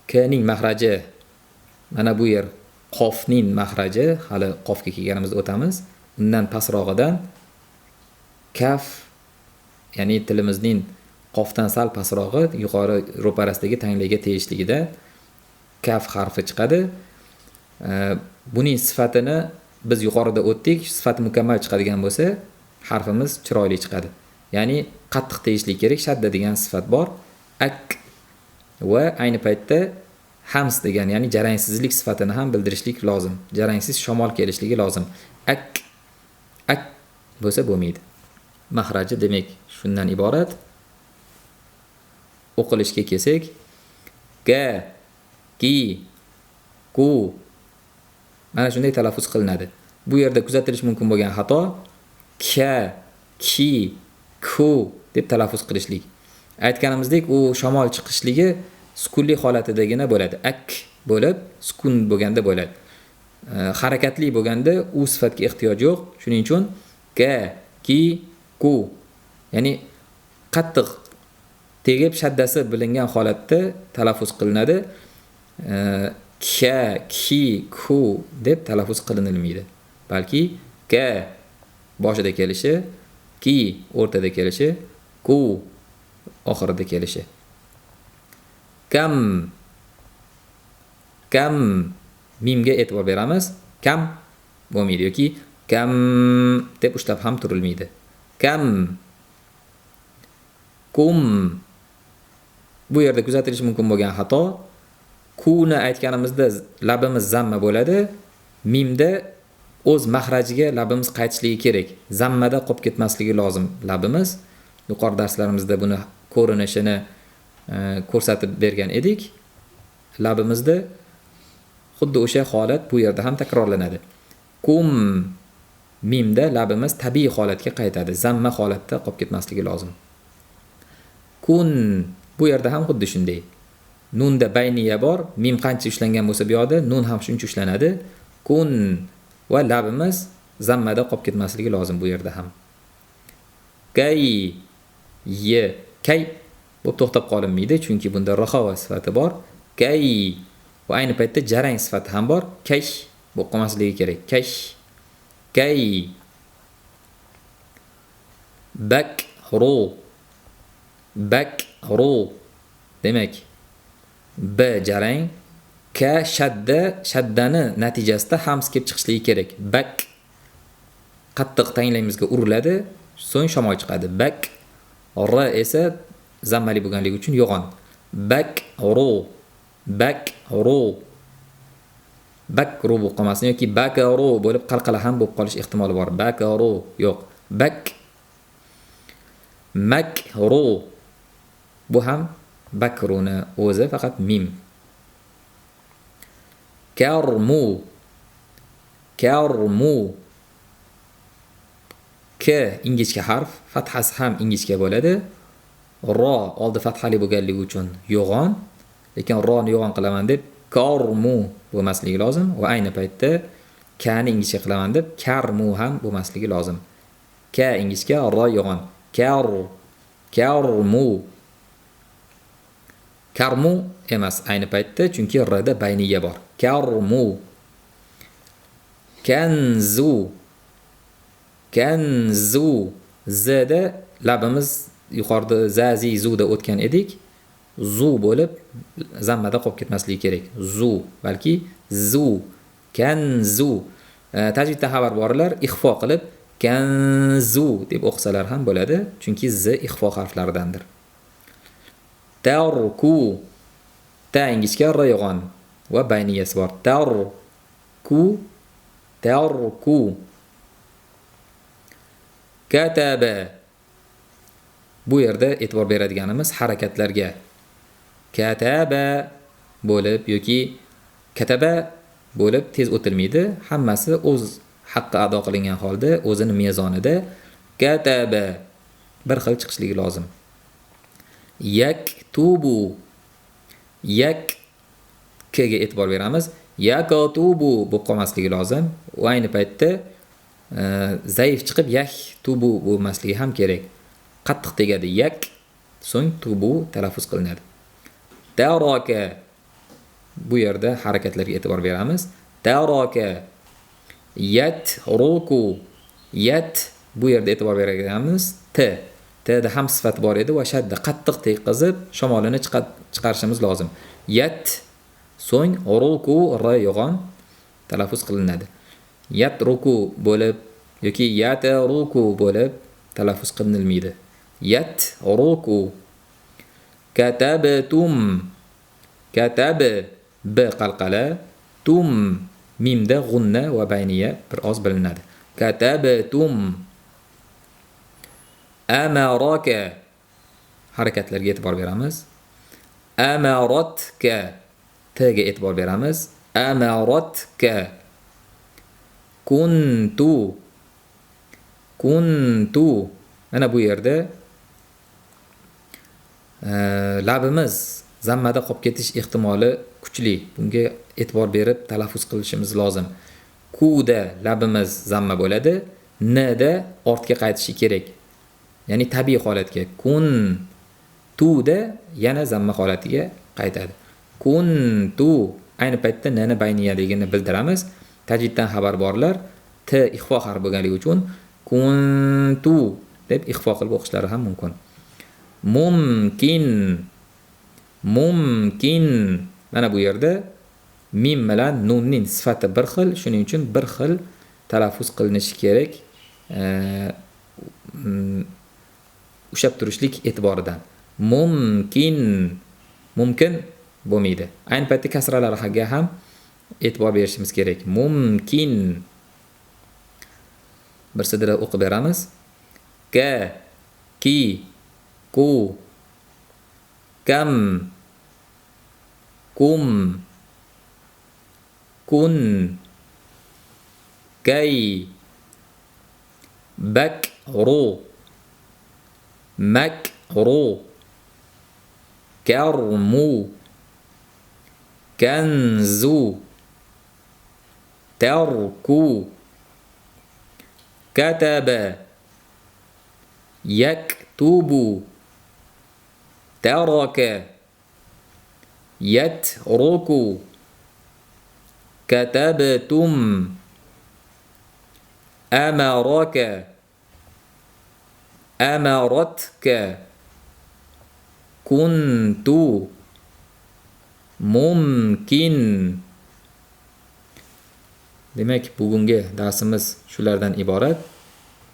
K ning mahraji mana bu yer qofning mahraji, hali qofga kelganimizda o'tamiz. Undan pasrog'idan kaf, ya'ni tilimizning qofdan sal pasrog'i yuqori ro'parasidagi tanglayga tegishligida kaf harfi chiqadi. Buning sifatini biz yuqorida o'tdik. Sifati mukammal chiqadigan bo'lsa, harfimiz chiroyli chiqadi. Ya'ni qattiq tegishli kerak, shadda degan sifat bor. Ak va ayni paytda hams degan, ya'ni jarangsizlik sifatini ham bildirishlik lozim. Jarangsiz shamol kelishligi lozim. Ak bo'lsa bo'lmaydi. Mahraji demak shundan iborat. O'qilishga kelsak, ga, ki, ku mana shunday talaffuz qilinadi. Bu yerda kuzatilish mumkin bo'lgan xato ka, ki, ku deb talaffuz qilishlik. Aytganimizdek, u shamol chiqishligi sukunli holatidagina bo'ladi. Ak bo'lib, sukun bo'lganda bo'ladi. Harakatli bo'lganda u sifatga ehtiyoj yo'q. Shuning uchun ga, ki, ku, ya'ni qattiq tegib shaddasi bilingan holatda talaffuz qilinadi. Ka, ki, ku deb talaffuz qilinilmaydi. Balki ka boshida kelishi, ki o'rtada kelishi, ku oxirida kelishi. Kam mimga e'tibor beramiz. Kam bo'lmaydi yoki kam deb ushlab ham turilmaydi. Kam, kum. Bu yerda kuzatilishi mumkin bo'lgan xato kuni aytganimizda labimiz zamma bo'ladi. Mimda o'z mahrajiga labimiz qaytishligi kerak. Zammada qolib ketmasligi lozim labimiz. Yuqori darslarimizda buni ko'rinishini ko'rsatib bergan edik. Labimizda xuddi o'sha holat bu yerda ham takrorlanadi. Kum mimda labimiz tabiiy holatga qaytadi. Zamma holatda qolib ketmasligi lozim. Kun bu yerda ham xuddi shunday. Nunda bayniya bor. Mim qancha ushlangan bo'lsa bu yoqda nun ham shuncha ushlanadi. Kun va labimiz zammada qolib ketmasligi lozim bu yerda ham. Kay, ye, kay bu to'xtab qolinmaydi, chunki bunda raxova sifati bor. Kay va ayni paytda jarang sifati ham bor. Kay bu qolmasligi kerak. Kay, kay. Bak, ro, bak, ro. Demak, b jarang, ka shadda, shaddani natijasida hams kelib chiqishligi kerak. Bak qattiq tanglayimizga uriladi, so'ng shamol chiqadi. Bak, r esa zammali bo'lganligi uchun yo'g'on. Bak, ro, bak, ro. Bak ro bo'lib qolmasin yoki bak ro bo'lib qalqala ham bo'lib qolish ehtimoli bor. Bak ro yo'q. Bak, mak ro. Bu ham bakruni o'zi faqat mim. Karmu, karmu. K ingichka harf, fathasi ham ingichka bo'ladi. Ro oldi fathali bo'lganligi uchun yo'g'on, lekin roni yo'g'on qilaman deb karmu bo'lmasligi lozim va ayni paytda ka ni ingichka qilaman deb karmu ham bo'lmasligi lozim. Ka ingichka, ro yo'g'on. Karmu. Karmu emas ayni paytda, chunki r da bayniya bor. Karmu. Kanzu. Kanzu. Zda labimiz yuqorida zazi zuda o'tgan edik. Zu bo'lib zammada qolib ketmasligi kerak. Zu balki zu. Kanzu. Tajvidda xabar borlar ixfo qilib kanzu deb o'qisalar ham bo'ladi, chunki z ixfo harflaridandir. Tarku. Ta ingichka, r yo'g'on va bayniyasi bor. Tarku. Tarku. Kataba. Bu yerda e'tibor beradiganimiz harakatlarga. Kataba bo'lib yoki kataba bo'lib tez o'tilmaydi. Hammasi o'z haqqi ado qilingan holda, o'zini mezonida kataba bir xil chiqishligi lozim. Yaktubu. Yak kga e'tibor beramiz. Yakotubu bo'lib qolmasligi lozim. Va ayni paytda zaif chiqib yaktubu bo'lmasligi ham kerak. Qattiq tegadi yak, so'ng tubu talaffuz qilinadi. Taraka. bu yerda harakatlarga e'tibor beramiz. Taraka, yatruku, yat bu yerda e'tibor beramiz. T'da ham sifat bor edi va shadda qattiq tekkizib shamolini chiqarishimiz lozim. Yat, so'ng ruku r yo'g'on talaffuz qilinadi. Yatruku bo'lib yoki yatruku bo'lib talaffuz qilinmaydi. Yatruku. Katabtum, katab b qalqala, tum mimda g'unna va bayniya bir oz bilinadi. Katabtum. Amaraka, harakatlarga e'tibor beramiz. Amaratka, t'ga e'tibor beramiz. Amaratka. Kuntu, kuntu. Mana bu yerda labimiz zammada qolib ketish ehtimoli kuchli. Bunga e'tibor berib talaffuz qilishimiz lozim. Kuda labimiz zamma bo'ladi, nda ortga qaytishi kerak. Ya'ni tabiiy holatga. Kuntuda yana zamma holatiga qaytadi. Kuntu ayni paytda nani bayniyaligini bildiramiz. Tajviddan xabar borlar. T ixfo harfi bo'lganligi uchun kuntu deb ixfo qilib o'qishlari ham mumkin. Mumkin, mumkin. Mana bu yerda mim bilan nunning sifati bir xil, shuning uchun bir xil talaffuz qilinishi kerak. Ushab turishlik e'tiboridan. Mumkin, mumkin bo'lmaydi. Ayni paytda kasralarga ham e'tibor berishimiz kerak. Mumkin. Bir sidra o'qib beramiz. Ka, ki, ku, kam, kum, kun, kay, bakru, makru, karmu, kanzu, tarku, kataba, yaktubu, taraka, yatruku, katabtum, amaraka, amaratka, kuntu, mumkin. Demak, bugungi darsimiz shulardan iborat.